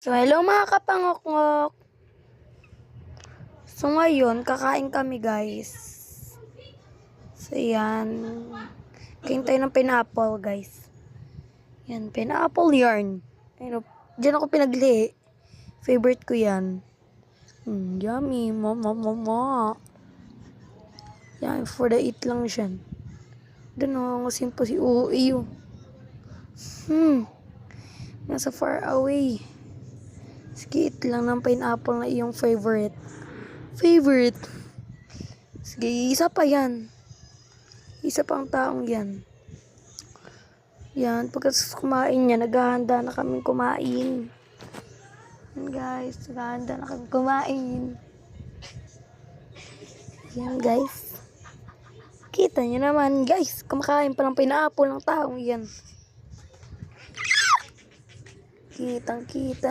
So, hello mga kapangok-ngok. So, ngayon, kakain kami, guys. So, yan. Kain tayo ng pineapple, guys. Yan, pineapple yarn. Ayun, diyan ako pinagli. Favorite ko yan. Yummy. Mama. Yan, for the eat lang siya. Doon, ngasin po si Uy. Nasa far away. Sige, eat lang ng pineapple na iyong favorite. Sige, isa pa yan. Isa pang taong yan. Yan, pagkatapos kumain niya, naghahanda na kaming kumain. Yan guys, naghahanda na kaming kumain. Yan guys. Kita niyo naman guys, kumakain pa ng pineapple ng taong yan. Kitang kita.